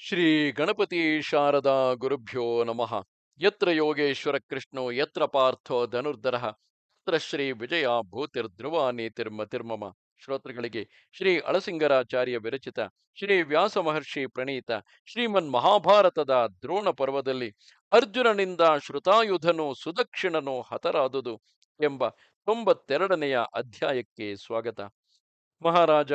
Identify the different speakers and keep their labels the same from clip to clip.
Speaker 1: ಶ್ರೀ ಗಣಪತಿ ಶಾರದಾ ಗುರುಭ್ಯೋ ನಮಃ. ಯತ್ರ ಯೋಗೇಶ್ವರ ಕೃಷ್ಣೋ ಯತ್ರ ಪಾರ್ಥೋ ಧನುರ್ಧರಃ ತತ್ರ ಶ್ರೀ ವಿಜಯ ಭೂತಿರ್ಧ್ರುವ ನೀತಿರ್ಮತಿರ್ಮಮ. ಶ್ರೋತೃಗಳಿಗೆ ಶ್ರೀ ಅಳಸಿಂಗರಾಚಾರ್ಯ ವಿರಚಿತ ಶ್ರೀ ವ್ಯಾಸ ಮಹರ್ಷಿ ಪ್ರಣೀತ ಶ್ರೀಮನ್ ಮಹಾಭಾರತದ ದ್ರೋಣ ಪರ್ವದಲ್ಲಿ ಅರ್ಜುನನಿಂದ ಶ್ರುತಾಯುಧನು ಸುದಕ್ಷಿಣನು ಹತರಾದುದು ಎಂಬ 92ನೆಯ ಅಧ್ಯಾಯಕ್ಕೆ ಸ್ವಾಗತ. ಮಹಾರಾಜ,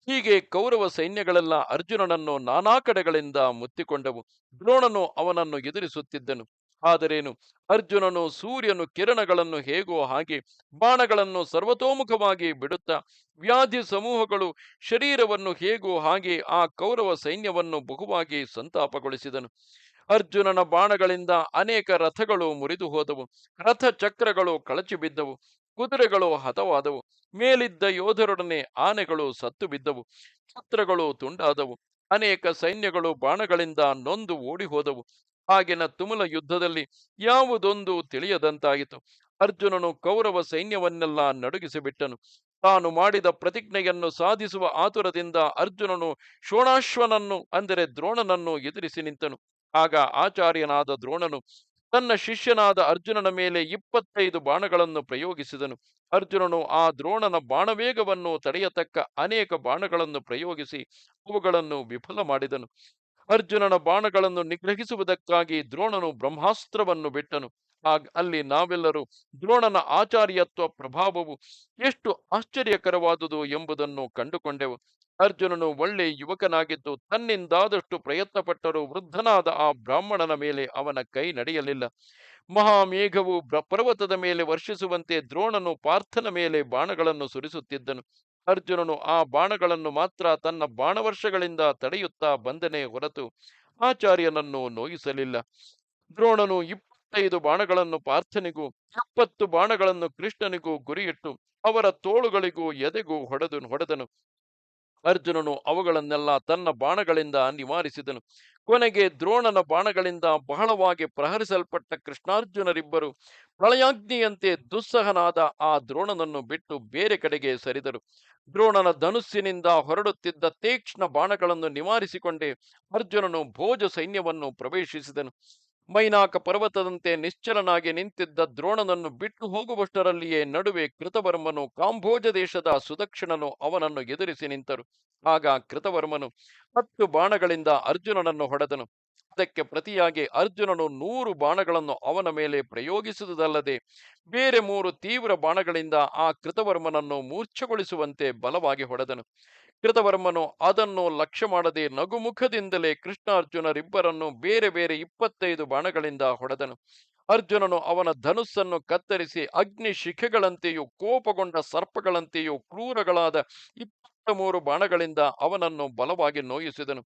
Speaker 1: ಹೀಗೆ ಕೌರವ ಸೈನ್ಯಗಳೆಲ್ಲ ಅರ್ಜುನನನ್ನು ನಾನಾ ಕಡೆಗಳಿಂದ ಮುತ್ತಿಕೊಂಡವು. ದ್ರೋಣನು ಅವನನ್ನು ಎದುರಿಸುತ್ತಿದ್ದನು. ಆದರೇನು, ಅರ್ಜುನನು ಸೂರ್ಯನು ಕಿರಣಗಳನ್ನು ಹೇಗೋ ಹಾಗೆ ಬಾಣಗಳನ್ನು ಸರ್ವತೋಮುಖವಾಗಿ ಬಿಡುತ್ತಾ ವ್ಯಾಧಿ ಸಮೂಹಗಳು ಶರೀರವನ್ನು ಹೇಗೋ ಹಾಗೆ ಆ ಕೌರವ ಸೈನ್ಯವನ್ನು ಬಹುವಾಗಿ ಸಂತಾಪಗೊಳಿಸಿದನು. ಅರ್ಜುನನ ಬಾಣಗಳಿಂದ ಅನೇಕ ರಥಗಳು ಮುರಿದು ಹೋದವು. ರಥ ಚಕ್ರಗಳು ಕಳಚಿ ಬಿದ್ದವು. ಕುದುರೆಗಳು ಹತವಾದವು. ಮೇಲಿದ್ದ ಯೋಧರೊಡನೆ ಆನೆಗಳು ಸತ್ತು ಬಿದ್ದವು. ಛತ್ರಗಳು ತುಂಡಾದವು. ಅನೇಕ ಸೈನ್ಯಗಳು ಬಾಣಗಳಿಂದ ನೊಂದು ಓಡಿ ಹೋದವು. ಆಗಿನ ತುಮುಲ ಯುದ್ಧದಲ್ಲಿ ಯಾವುದೊಂದು ತಿಳಿಯದಂತಾಯಿತು. ಅರ್ಜುನನು ಕೌರವ ಸೈನ್ಯವನ್ನೆಲ್ಲ ನಡುಗಿಸಿಬಿಟ್ಟನು. ತಾನು ಮಾಡಿದ ಪ್ರತಿಜ್ಞೆಯನ್ನು ಸಾಧಿಸುವ ಆತುರದಿಂದ ಅರ್ಜುನನು ಶೋಣಾಶ್ವನನ್ನು ಅಂದರೆ ದ್ರೋಣನನ್ನು ಎದುರಿಸಿ ನಿಂತನು. ಆಗ ಆಚಾರ್ಯನಾದ ದ್ರೋಣನು ತನ್ನ ಶಿಷ್ಯನಾದ ಅರ್ಜುನನ ಮೇಲೆ 25 ಬಾಣಗಳನ್ನು ಪ್ರಯೋಗಿಸಿದನು. ಅರ್ಜುನನು ಆ ದ್ರೋಣನ ಬಾಣವೇಗವನ್ನು ತಡೆಯತಕ್ಕ ಅನೇಕ ಬಾಣಗಳನ್ನು ಪ್ರಯೋಗಿಸಿ ಅವುಗಳನ್ನು ವಿಫಲ ಮಾಡಿದನು. ಅರ್ಜುನನ ಬಾಣಗಳನ್ನು ನಿಗ್ರಹಿಸುವುದಕ್ಕಾಗಿ ದ್ರೋಣನು ಬ್ರಹ್ಮಾಸ್ತ್ರವನ್ನು ಬಿಟ್ಟನು. ಅಲ್ಲಿ ನಾವೆಲ್ಲರೂ ದ್ರೋಣನ ಆಚಾರ್ಯತ್ವ ಪ್ರಭಾವವು ಎಷ್ಟು ಆಶ್ಚರ್ಯಕರವಾದುದು ಎಂಬುದನ್ನು ಕಂಡುಕೊಂಡೆವು. ಅರ್ಜುನನು ಒಳ್ಳೆ ಯುವಕನಾಗಿದ್ದು ತನ್ನಿಂದಾದಷ್ಟು ಪ್ರಯತ್ನಪಟ್ಟರೂ ವೃದ್ಧನಾದ ಆ ಬ್ರಾಹ್ಮಣನ ಮೇಲೆ ಅವನ ಕೈ ನಡೆಯಲಿಲ್ಲ. ಮಹಾಮೇಘವು ಪರ್ವತದ ಮೇಲೆ ವರ್ಷಿಸುವಂತೆ ದ್ರೋಣನು ಪಾರ್ಥನ ಮೇಲೆ ಬಾಣಗಳನ್ನು ಸುರಿಸುತ್ತಿದ್ದನು. ಅರ್ಜುನನು ಆ ಬಾಣಗಳನ್ನು ಮಾತ್ರ ತನ್ನ ಬಾಣವರ್ಷಗಳಿಂದ ತಡೆಯುತ್ತಾ ಬಂದನೇ ಹೊರತು ಆಚಾರ್ಯನನ್ನು ನೋಯಿಸಲಿಲ್ಲ. ದ್ರೋಣನು 25 ಬಾಣಗಳನ್ನು ಪಾರ್ಥನಿಗೂ 70 ಬಾಣಗಳನ್ನು ಕೃಷ್ಣನಿಗೂ ಗುರಿಯಿಟ್ಟು ಅವರ ತೋಳುಗಳಿಗೂ ಎದೆಗೂ ಹೊಡೆದನು. ಅರ್ಜುನನು ಅವುಗಳನ್ನೆಲ್ಲ ತನ್ನ ಬಾಣಗಳಿಂದ ನಿವಾರಿಸಿದನು. ಕೊನೆಗೆ ದ್ರೋಣನ ಬಾಣಗಳಿಂದ ಬಹಳವಾಗಿ ಪ್ರಹರಿಸಲ್ಪಟ್ಟ ಕೃಷ್ಣಾರ್ಜುನರಿಬ್ಬರು ಪ್ರಳಯಾಗ್ನಿಯಂತೆ ದುಸ್ಸಹನಾದ ಆ ದ್ರೋಣನನ್ನು ಬಿಟ್ಟು ಬೇರೆ ಕಡೆಗೆ ಸರಿದರು. ದ್ರೋಣನ ಧನುಸ್ಸಿನಿಂದ ಹೊರಡುತ್ತಿದ್ದ ತೀಕ್ಷ್ಣ ಬಾಣಗಳನ್ನು ನಿವಾರಿಸಿಕೊಂಡೇ ಅರ್ಜುನನು ಭೋಜ ಸೈನ್ಯವನ್ನು ಪ್ರವೇಶಿಸಿದನು. ಮೈನಾಕ ಪರ್ವತದಂತೆ ನಿಶ್ಚಲನಾಗಿ ನಿಂತಿದ್ದ ದ್ರೋಣನನ್ನು ಬಿಟ್ಟು ಹೋಗುವಷ್ಟರಲ್ಲಿಯೇ ನಡುವೆ ಕೃತವರ್ಮನು ಕಾಂಬೋಜ ದೇಶದ ಸುದಕ್ಷಿಣನು ಅವನನ್ನು ಎದುರಿಸಿ ನಿಂತರು. ಆಗ ಕೃತವರ್ಮನು 10 ಬಾಣಗಳಿಂದ ಅರ್ಜುನನನ್ನು ಹೊಡೆದನು. ಅದಕ್ಕೆ ಪ್ರತಿಯಾಗಿ ಅರ್ಜುನನು 100 ಬಾಣಗಳನ್ನು ಅವನ ಮೇಲೆ ಪ್ರಯೋಗಿಸುವುದಲ್ಲದೆ ಬೇರೆ 3 ತೀವ್ರ ಬಾಣಗಳಿಂದ ಆ ಕೃತವರ್ಮನನ್ನು ಮೂರ್ಛೆಗೊಳಿಸುವಂತೆ ಬಲವಾಗಿ ಹೊಡೆದನು. ಕೃತವರ್ಮನು ಅದನ್ನು ಲಕ್ಷ್ಯ ಮಾಡದೆ ನಗುಮುಖದಿಂದಲೇ ಕೃಷ್ಣಾರ್ಜುನರಿಬ್ಬರನ್ನು ಬೇರೆ ಬೇರೆ 25 ಬಾಣಗಳಿಂದ ಹೊಡೆದನು. ಅರ್ಜುನನು ಅವನ ಧನುಸ್ಸನ್ನು ಕತ್ತರಿಸಿ ಅಗ್ನಿ ಶಿಖೆಗಳಂತೆಯೂ ಕೋಪಗೊಂಡ ಸರ್ಪಗಳಂತೆಯೂ ಕ್ರೂರಗಳಾದ 23 ಬಾಣಗಳಿಂದ ಅವನನ್ನು ಬಲವಾಗಿ ನೋಯಿಸಿದನು.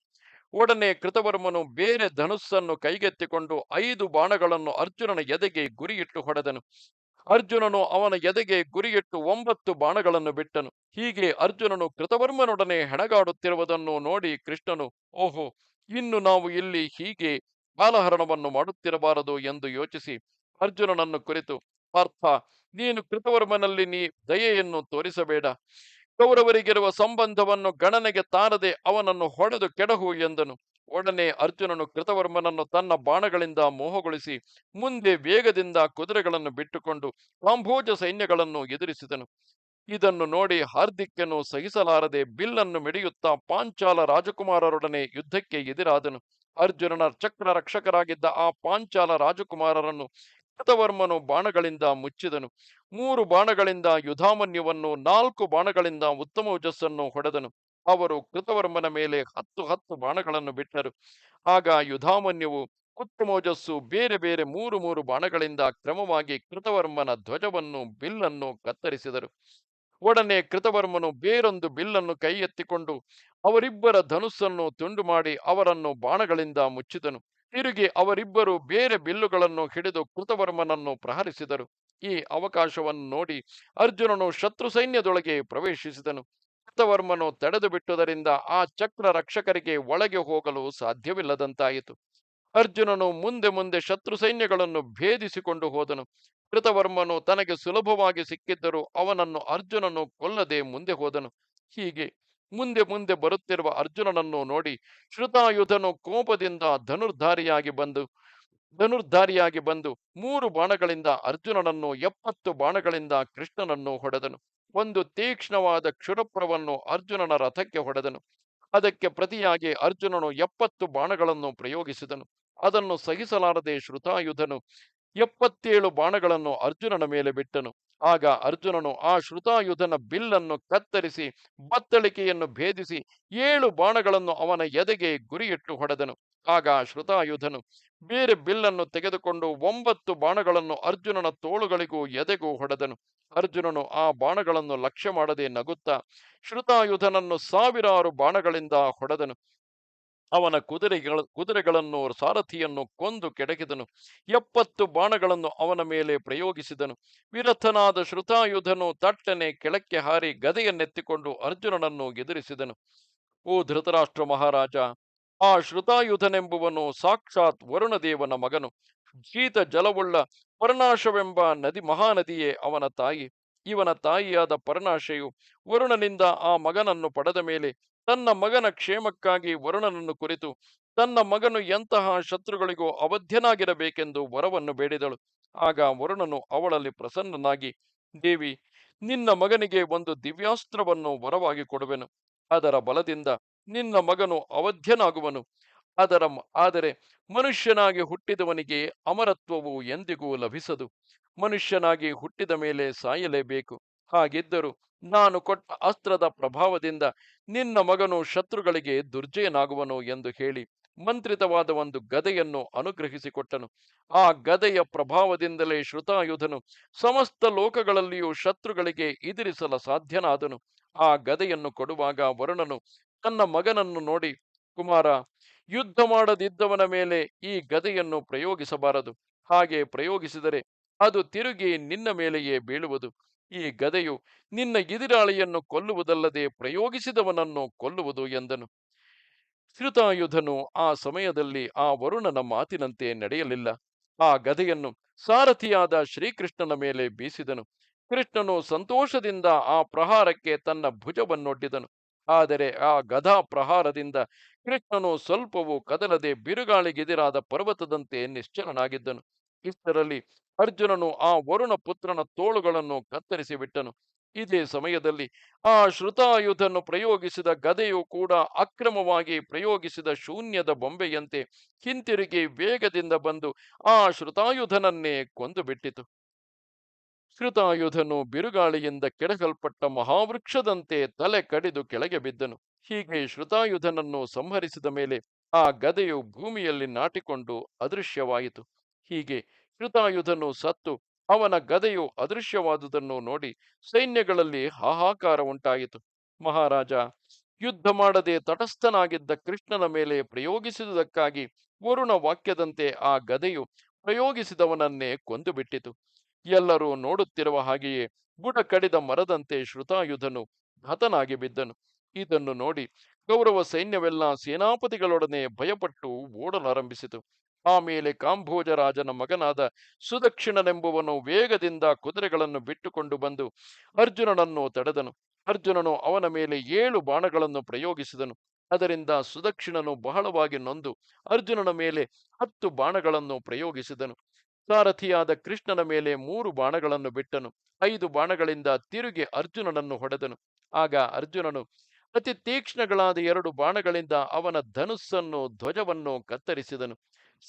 Speaker 1: ಒಡನೆ ಕೃತವರ್ಮನು ಬೇರೆ ಧನುಸ್ಸನ್ನು ಕೈಗೆತ್ತಿಕೊಂಡು 5 ಬಾಣಗಳನ್ನು ಅರ್ಜುನನ ಎದೆಗೆ ಗುರಿಯಿಟ್ಟು ಹೊಡೆದನು. ಅರ್ಜುನನು ಅವನ ಎದೆಗೆ ಗುರಿಯಿಟ್ಟು 9 ಬಾಣಗಳನ್ನು ಬಿಟ್ಟನು. ಹೀಗೆ ಅರ್ಜುನನು ಕೃತವರ್ಮನೊಡನೆ ಹೆಣಗಾಡುತ್ತಿರುವುದನ್ನು ನೋಡಿ ಕೃಷ್ಣನು, ಓಹೋ, ಇನ್ನು ನಾವು ಇಲ್ಲಿ ಹೀಗೆ ಕಾಲಹರಣವನ್ನು ಮಾಡುತ್ತಿರಬಾರದು ಎಂದು ಯೋಚಿಸಿ ಅರ್ಜುನನನ್ನು ಕುರಿತು, ಪಾರ್ಥ, ನೀನು ಕೃತವರ್ಮನಲ್ಲಿ ದಯೆಯನ್ನು ತೋರಿಸಬೇಡ. ಕೌರವರಿಗಿರುವ ಸಂಬಂಧವನ್ನು ಗಣನೆಗೆ ತಾರದೆ ಅವನನ್ನು ಹೊಡೆದು ಕೆಡಹು ಎಂದನು. ಒಡನೆ ಅರ್ಜುನನು ಕೃತವರ್ಮನನ್ನು ತನ್ನ ಬಾಣಗಳಿಂದ ಮೋಹಗೊಳಿಸಿ ಮುಂದೆ ವೇಗದಿಂದ ಕುದುರೆಗಳನ್ನು ಬಿಟ್ಟುಕೊಂಡು ಕಾಂಬೋಜ ಸೈನ್ಯಗಳನ್ನು ಎದುರಿಸಿದನು. ಇದನ್ನು ನೋಡಿ ಹಾರ್ದಿಕ್ಯನು ಸಹಿಸಲಾರದೆ ಬಿಲ್ಲನ್ನು ಮಿಡಿಯುತ್ತಾ ಪಾಂಚಾಲ ರಾಜಕುಮಾರರೊಡನೆ ಯುದ್ಧಕ್ಕೆ ಎದುರಾದನು. ಅರ್ಜುನನ ಚಕ್ರ ರಕ್ಷಕರಾಗಿದ್ದ ಆ ಪಾಂಚಾಲ ರಾಜಕುಮಾರರನ್ನು ಕೃತವರ್ಮನು ಬಾಣಗಳಿಂದ ಮುಚ್ಚಿದನು. 3 ಬಾಣಗಳಿಂದ ಯುಧಾಮನ್ಯುವನ್ನು, 4 ಬಾಣಗಳಿಂದ ಉತ್ತಮೋಜಸ್ಸನ್ನು ಹೊಡೆದನು. ಅವರು ಕೃತವರ್ಮನ ಮೇಲೆ 10 ಬಾಣಗಳನ್ನು ಬಿಟ್ಟರು. ಆಗ ಯುಧಾಮನ್ಯುವು, ಉತ್ತಮೋಜಸ್ಸು ಬೇರೆ ಬೇರೆ 3 ಬಾಣಗಳಿಂದ ಕ್ರಮವಾಗಿ ಕೃತವರ್ಮನ ಧ್ವಜವನ್ನು, ಬಿಲ್ಲನ್ನು ಕತ್ತರಿಸಿದರು. ಒಡನೆ ಕೃತವರ್ಮನು ಬೇರೊಂದು ಬಿಲ್ಲನ್ನು ಕೈ ಎತ್ತಿಕೊಂಡು ಅವರಿಬ್ಬರ ಧನುಸ್ಸನ್ನು ತುಂಡು ಮಾಡಿ ಅವರನ್ನು ಬಾಣಗಳಿಂದ ಮುಚ್ಚಿದನು. ತಿರುಗಿ ಅವರಿಬ್ಬರು ಬೇರೆ ಬಿಲ್ಲುಗಳನ್ನು ಹಿಡಿದು ಕೃತವರ್ಮನನ್ನು ಪ್ರಹರಿಸಿದರು. ಈ ಅವಕಾಶವನ್ನು ನೋಡಿ ಅರ್ಜುನನು ಶತ್ರು ಸೈನ್ಯದೊಳಗೆ ಪ್ರವೇಶಿಸಿದನು. ಕೃತವರ್ಮನು ತಡೆದು ಬಿಟ್ಟುದರಿಂದ ಆ ಚಕ್ರ ರಕ್ಷಕರಿಗೆ ಒಳಗೆ ಹೋಗಲು ಸಾಧ್ಯವಿಲ್ಲದಂತಾಯಿತು. ಅರ್ಜುನನು ಮುಂದೆ ಮುಂದೆ ಶತ್ರು ಸೈನ್ಯಗಳನ್ನು ಭೇದಿಸಿಕೊಂಡು ಹೋದನು. ಕೃತವರ್ಮನು ತನಗೆ ಸುಲಭವಾಗಿ ಸಿಕ್ಕಿದ್ದರೂ ಅವನನ್ನು ಅರ್ಜುನನು ಕೊಲ್ಲದೆ ಮುಂದೆ ಹೋದನು. ಹೀಗೆ ಮುಂದೆ ಮುಂದೆ ಬರುತ್ತಿರುವ ಅರ್ಜುನನನ್ನು ನೋಡಿ ಶ್ರುತಾಯುಧನು ಕೋಪದಿಂದ ಧನುರ್ಧಾರಿಯಾಗಿ ಬಂದು 3 ಬಾಣಗಳಿಂದ ಅರ್ಜುನನನ್ನು 70 ಬಾಣಗಳಿಂದ ಕೃಷ್ಣನನ್ನು ಹೊಡೆದನು. ಒಂದು ತೀಕ್ಷ್ಣವಾದ ಕ್ಷುರಪ್ರವನ್ನು ಅರ್ಜುನನ ರಥಕ್ಕೆ ಹೊಡೆದನು. ಅದಕ್ಕೆ ಪ್ರತಿಯಾಗಿ ಅರ್ಜುನನು 70 ಬಾಣಗಳನ್ನು ಪ್ರಯೋಗಿಸಿದನು. ಅದನ್ನು ಸಹಿಸಲಾರದೆ ಶ್ರುತಾಯುಧನು 77 ಬಾಣಗಳನ್ನು ಅರ್ಜುನನ ಮೇಲೆ ಬಿಟ್ಟನು. ಆಗ ಅರ್ಜುನನು ಆ ಶ್ರುತಾಯುಧನ ಬಿಲ್ಲನ್ನು ಕತ್ತರಿಸಿ ಬತ್ತಳಿಕೆಯನ್ನು ಭೇದಿಸಿ 7 ಬಾಣಗಳನ್ನು ಅವನ ಎದೆಗೆ ಗುರಿಯಿಟ್ಟು ಹೊಡೆದನು. ಆಗ ಶ್ರುತಾಯುಧನು ಬೇರೆ ಬಿಲ್ಲನ್ನು ತೆಗೆದುಕೊಂಡು 9 ಬಾಣಗಳನ್ನು ಅರ್ಜುನನ ತೋಳುಗಳಿಗೂ ಎದೆಗೂ ಹೊಡೆದನು. ಅರ್ಜುನನು ಆ ಬಾಣಗಳನ್ನು ಲಕ್ಷ್ಯ ಮಾಡದೆ ನಗುತ್ತಾ ಶ್ರುತಾಯುಧನನ್ನು 1000 ಬಾಣಗಳಿಂದ ಹೊಡೆದನು. ಅವನ ಕುದುರೆಗಳನ್ನು ಸಾರಥಿಯನ್ನು ಕೊಂದು ಕೆಡಕಿದನು. 70 ಬಾಣಗಳನ್ನು ಅವನ ಮೇಲೆ ಪ್ರಯೋಗಿಸಿದನು. ವಿರಥನಾದ ಶ್ರುತಾಯುಧನು ತಟ್ಟನೆ ಕೆಳಕ್ಕೆ ಹಾರಿ ಗದೆಯನ್ನೆತ್ತಿಕೊಂಡು ಅರ್ಜುನನನ್ನು ಎದುರಿಸಿದನು. ಓ ಧೃತರಾಷ್ಟ್ರ ಮಹಾರಾಜ, ಆ ಶ್ರುತಾಯುಧನೆಂಬುವನು ಸಾಕ್ಷಾತ್ ವರುಣದೇವನ ಮಗನು. ಶೀತ ಜಲವುಳ್ಳ ಪರ್ಣಾಶವೆಂಬ ಮಹಾನದಿಯೇ ಅವನ ತಾಯಿ. ಇವನ ತಾಯಿಯಾದ ಪರ್ಣಾಶೆಯು ವರುಣನಿಂದ ಆ ಮಗನನ್ನು ಪಡೆದ ಮೇಲೆ ತನ್ನ ಮಗನ ಕ್ಷೇಮಕ್ಕಾಗಿ ವರುಣನನ್ನು ಕುರಿತು ತನ್ನ ಮಗನು ಎಂತಹ ಶತ್ರುಗಳಿಗೂ ಅವಧ್ಯನಾಗಿರಬೇಕೆಂದು ವರವನ್ನು ಬೇಡಿದಳು. ಆಗ ವರುಣನು ಅವಳಲ್ಲಿ ಪ್ರಸನ್ನನಾಗಿ, ದೇವಿ, ನಿನ್ನ ಮಗನಿಗೆ ಒಂದು ದಿವ್ಯಾಸ್ತ್ರವನ್ನು ವರವಾಗಿ ಕೊಡುವೆನು. ಅದರ ಬಲದಿಂದ ನಿನ್ನ ಮಗನು ಅವಧ್ಯನಾಗುವನು. ಆದರೆ ಮನುಷ್ಯನಾಗಿ ಹುಟ್ಟಿದವನಿಗೆ ಅಮರತ್ವವು ಎಂದಿಗೂ ಲಭಿಸದು. ಮನುಷ್ಯನಾಗಿ ಹುಟ್ಟಿದ ಮೇಲೆ ಸಾಯಲೇಬೇಕು. ಹಾಗಿದ್ದರೂ ನಾನು ಕೊಟ್ಟ ಅಸ್ತ್ರದ ಪ್ರಭಾವದಿಂದ ನಿನ್ನ ಮಗನು ಶತ್ರುಗಳಿಗೆ ದುರ್ಜಯನಾಗುವನು ಎಂದು ಹೇಳಿ ಮಂತ್ರಿತವಾದ ಒಂದು ಗದೆಯನ್ನು ಅನುಗ್ರಹಿಸಿಕೊಟ್ಟನು. ಆ ಗದೆಯ ಪ್ರಭಾವದಿಂದಲೇ ಶ್ರುತಾಯುಧನು ಸಮಸ್ತ ಲೋಕಗಳಲ್ಲಿಯೂ ಶತ್ರುಗಳಿಗೆ ಎದುರಿಸಲ ಸಾಧ್ಯನಾದನು. ಆ ಗದೆಯನ್ನು ಕೊಡುವಾಗ ವರುಣನು ತನ್ನ ಮಗನನ್ನು ನೋಡಿ, ಕುಮಾರ, ಯುದ್ಧ ಮಾಡದಿದ್ದವನ ಮೇಲೆ ಈ ಗದೆಯನ್ನು ಪ್ರಯೋಗಿಸಬಾರದು. ಹಾಗೆ ಪ್ರಯೋಗಿಸಿದರೆ ಅದು ತಿರುಗಿ ನಿನ್ನ ಮೇಲೆಯೇ ಬೀಳುವುದು. ಈ ಗದೆಯು ನಿನ್ನ ಎದುರಾಳಿಯನ್ನು ಕೊಲ್ಲುವುದಲ್ಲದೆ ಪ್ರಯೋಗಿಸಿದವನನ್ನು ಕೊಲ್ಲುವುದು ಎಂದನು. ಶ್ರುತಾಯುಧನು ಆ ಸಮಯದಲ್ಲಿ ಆ ವರುಣನ ಮಾತಿನಂತೆ ನಡೆಯಲಿಲ್ಲ. ಆ ಗದೆಯನ್ನು ಸಾರಥಿಯಾದ ಶ್ರೀಕೃಷ್ಣನ ಮೇಲೆ ಬೀಸಿದನು. ಕೃಷ್ಣನು ಸಂತೋಷದಿಂದ ಆ ಪ್ರಹಾರಕ್ಕೆ ತನ್ನ ಭುಜವನ್ನೊಡ್ಡಿದನು. ಆದರೆ ಆ ಗದಾ ಪ್ರಹಾರದಿಂದ ಕೃಷ್ಣನು ಸ್ವಲ್ಪವೂ ಕದಲದೆ ಬಿರುಗಾಳಿಗೆದಿರಾದ ಪರ್ವತದಂತೆ ನಿಶ್ಚಲನಾಗಿದ್ದನು. ಇಷ್ಟರಲ್ಲಿ ಅರ್ಜುನನು ಆ ವರುಣ ಪುತ್ರನ ತೋಳುಗಳನ್ನು ಕತ್ತರಿಸಿ ಬಿಟ್ಟನು. ಇದೇ ಸಮಯದಲ್ಲಿ ಆ ಶ್ರುತಾಯುಧನು ಪ್ರಯೋಗಿಸಿದ ಗದೆಯು ಕೂಡ ಅಕ್ರಮವಾಗಿ ಪ್ರಯೋಗಿಸಿದ ಶೂನ್ಯದ ಬೊಂಬೆಯಂತೆ ಹಿಂತಿರುಗಿ ವೇಗದಿಂದ ಬಂದು ಆ ಶ್ರುತಾಯುಧನನ್ನೇ ಕೊಂದು ಬಿಟ್ಟಿತು. ಶ್ರುತಾಯುಧನು ಬಿರುಗಾಳಿಯಿಂದ ಕೆಡಗಲ್ಪಟ್ಟ ಮಹಾವೃಕ್ಷದಂತೆ ತಲೆ ಕಡಿದು ಕೆಳಗೆ ಬಿದ್ದನು. ಹೀಗೆ ಶ್ರುತಾಯುಧನನ್ನು ಸಂಹರಿಸಿದ ಮೇಲೆ ಆ ಗದೆಯು ಭೂಮಿಯಲ್ಲಿ ನಾಟಿಕೊಂಡು ಅದೃಶ್ಯವಾಯಿತು. ಹೀಗೆ ಶ್ರುತಾಯುಧನು ಸತ್ತು ಅವನ ಗದೆಯು ಅದೃಶ್ಯವಾದುದನ್ನು ನೋಡಿ ಸೈನ್ಯಗಳಲ್ಲಿ ಹಾಹಾಕಾರ ಉಂಟಾಯಿತು. ಮಹಾರಾಜ, ಯುದ್ಧ ಮಾಡದೆ ತಟಸ್ಥನಾಗಿದ್ದ ಕೃಷ್ಣನ ಮೇಲೆ ಪ್ರಯೋಗಿಸಿದುದಕ್ಕಾಗಿ ವರುಣ ವಾಕ್ಯದಂತೆ ಆ ಗದೆಯು ಪ್ರಯೋಗಿಸಿದವನನ್ನೇ ಕೊಂದು ಬಿಟ್ಟಿತು. ಎಲ್ಲರೂ ನೋಡುತ್ತಿರುವ ಹಾಗೆಯೇ ಬುಡ ಕಡಿದ ಮರದಂತೆ ಶ್ರುತಾಯುಧನು ಹತನಾಗಿ ಬಿದ್ದನು. ಇದನ್ನು ನೋಡಿ ಕೌರವ ಸೈನ್ಯವೆಲ್ಲ ಸೇನಾಪತಿಗಳೊಡನೆ ಭಯಪಟ್ಟು ಓಡಲಾರಂಭಿಸಿತು. ಆಮೇಲೆ ಕಾಂಭೋಜ ರಾಜನ ಮಗನಾದ ಸುದಕ್ಷಿಣನೆಂಬುವನು ವೇಗದಿಂದ ಕುದುರೆಗಳನ್ನು ಬಿಟ್ಟುಕೊಂಡು ಬಂದು ಅರ್ಜುನನನ್ನು ತಡೆದನು. ಅರ್ಜುನನು ಅವನ ಮೇಲೆ 7 ಬಾಣಗಳನ್ನು ಪ್ರಯೋಗಿಸಿದನು. ಅದರಿಂದ ಸುದಕ್ಷಿಣನು ಬಹಳವಾಗಿ ನೊಂದು ಅರ್ಜುನನ ಮೇಲೆ 10 ಬಾಣಗಳನ್ನು ಪ್ರಯೋಗಿಸಿದನು. ಸಾರಥಿಯಾದ ಕೃಷ್ಣನ ಮೇಲೆ 3 ಬಾಣಗಳನ್ನು ಬಿಟ್ಟನು. 5 ಬಾಣಗಳಿಂದ ತಿರುಗಿ ಅರ್ಜುನನನ್ನು ಹೊಡೆದನು. ಆಗ ಅರ್ಜುನನು ಅತಿ ತೀಕ್ಷ್ಣಗಳಾದ 2 ಬಾಣಗಳಿಂದ ಅವನ ಧನುಸ್ಸನ್ನು ಧ್ವಜವನ್ನು ಕತ್ತರಿಸಿದನು.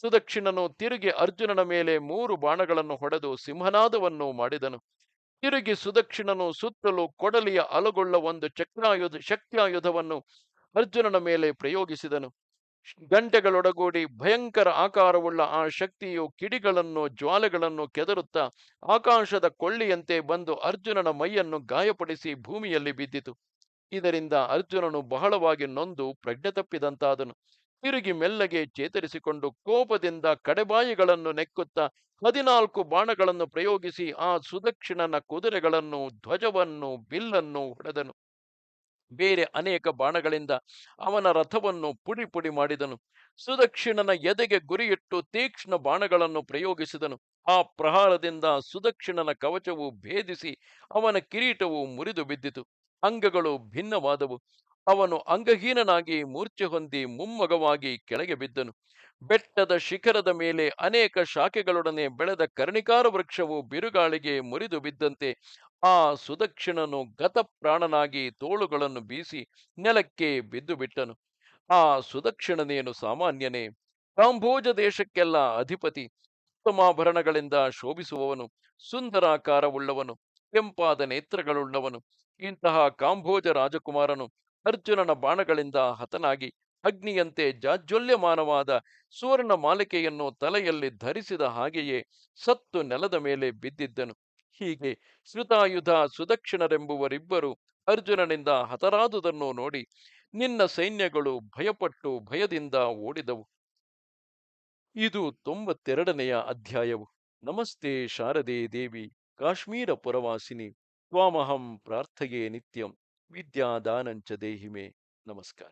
Speaker 1: ಸುದಕ್ಷಿಣನು ತಿರುಗಿ ಅರ್ಜುನನ ಮೇಲೆ 3 ಬಾಣಗಳನ್ನು ಹೊಡೆದು ಸಿಂಹನಾದವನ್ನು ಮಾಡಿದನು. ತಿರುಗಿ ಸುದಕ್ಷಿಣನು ಸುತ್ತಲೂ ಕೊಡಲಿಯ ಅಲುಗೊಳ್ಳ ಒಂದು ಶಕ್ತ್ಯಾಯುಧವನ್ನು ಅರ್ಜುನನ ಮೇಲೆ ಪ್ರಯೋಗಿಸಿದನು. ಗಂಟೆಗಳೊಡಗೂಡಿ ಭಯಂಕರ ಆಕಾರವುಳ್ಳ ಆ ಶಕ್ತಿಯು ಕಿಡಿಗಳನ್ನು ಜ್ವಾಲೆಗಳನ್ನು ಕೆದರುತ್ತಾ ಆಕಾಶದ ಕೊಳ್ಳಿಯಂತೆ ಬಂದು ಅರ್ಜುನನ ಮೈಯನ್ನು ಗಾಯಪಡಿಸಿ ಭೂಮಿಯಲ್ಲಿ ಬಿದ್ದಿತು. ಇದರಿಂದ ಅರ್ಜುನನು ಬಹಳವಾಗಿ ನೊಂದು ಪ್ರಜ್ಞೆ ತಪ್ಪಿದಂತಾದನು. ತಿರುಗಿ ಮೆಲ್ಲಗೆ ಚೇತರಿಸಿಕೊಂಡು ಕೋಪದಿಂದ ಕಡೆಬಾಯಿಗಳನ್ನು ನೆಕ್ಕುತ್ತಾ 14 ಬಾಣಗಳನ್ನು ಪ್ರಯೋಗಿಸಿ ಆ ಸುದಕ್ಷಿಣನ ಕುದುರೆಗಳನ್ನು, ಧ್ವಜವನ್ನು, ಬಿಲ್ಲನ್ನು ಹೊಡೆದನು. ಬೇರೆ ಅನೇಕ ಬಾಣಗಳಿಂದ ಅವನ ರಥವನ್ನು ಪುಡಿ ಪುಡಿ ಮಾಡಿದನು. ಸುದಕ್ಷಿಣನ ಎದೆಗೆ ಗುರಿಯಿಟ್ಟು ತೀಕ್ಷ್ಣ ಬಾಣಗಳನ್ನು ಪ್ರಯೋಗಿಸಿದನು. ಆ ಪ್ರಹಾರದಿಂದ ಸುದಕ್ಷಿಣನ ಕವಚವು ಭೇದಿಸಿ ಅವನ ಕಿರೀಟವು ಮುರಿದು ಬಿದ್ದಿತು. ಅಂಗಗಳು ಭಿನ್ನವಾದವು. ಅವನು ಅಂಗಹೀನನಾಗಿ ಮೂರ್ಛೆ ಹೊಂದಿ ಮುಮ್ಮಗವಾಗಿ ಕೆಳಗೆ ಬಿದ್ದನು. ಬೆಟ್ಟದ ಶಿಖರದ ಮೇಲೆ ಅನೇಕ ಶಾಖೆಗಳೊಡನೆ ಬೆಳೆದ ಕರ್ಣಿಕಾರ ವೃಕ್ಷವು ಬಿರುಗಾಳಿಗೆ ಮುರಿದು ಬಿದ್ದಂತೆ ಆ ಸುದಕ್ಷಿಣನು ಗತಪ್ರಾಣನಾಗಿ ತೋಳುಗಳನ್ನು ಬೀಸಿ ನೆಲಕ್ಕೆ ಬಿದ್ದು ಬಿಟ್ಟನು. ಆ ಸುದಕ್ಷಿಣನೇನು ಸಾಮಾನ್ಯನೇ? ಕಾಂಬೋಜ ದೇಶಕ್ಕೆಲ್ಲ ಅಧಿಪತಿ, ಉತ್ತಮಾಭರಣಗಳಿಂದ ಶೋಭಿಸುವವನು, ಸುಂದರಾಕಾರವುಳ್ಳವನು, ಕೆಂಪಾದ ನೇತ್ರಗಳುಳ್ಳವನು. ಇಂತಹ ಕಾಂಬೋಜ ರಾಜಕುಮಾರನು ಅರ್ಜುನನ ಬಾಣಗಳಿಂದ ಹತನಾಗಿ ಅಗ್ನಿಯಂತೆ ಜಾಜ್ವಲ್ಯಮಾನವಾದ ಸುವರ್ಣ ಮಾಲಿಕೆಯನ್ನು ತಲೆಯಲ್ಲಿ ಧರಿಸಿದ ಹಾಗೆಯೇ ಸತ್ತು ನೆಲದ ಮೇಲೆ ಬಿದ್ದಿದ್ದನು. ಹೀಗೆ ಶ್ರುತಾಯುಧ ಸುದಕ್ಷಿಣರೆಂಬುವರಿಬ್ಬರು ಅರ್ಜುನನಿಂದ ಹತರಾದುದನ್ನು ನೋಡಿ ನಿನ್ನ ಸೈನ್ಯಗಳು ಭಯಪಟ್ಟು ಭಯದಿಂದ ಓಡಿದವು. ಇದು 92ನೆಯ ಅಧ್ಯಾಯವು. ನಮಸ್ತೆ ಶಾರದೆ ದೇವಿ, ಕಾಶ್ಮೀರ ಪುರವಾಸಿನಿ. ತ್ವಾಮಹಂ ಪ್ರಾರ್ಥಯೇ ನಿತ್ಯಂ. ವಿದ್ಯಾದಾನಂಚ ದೇಹಿಮೆ. ನಮಸ್ಕಾರ.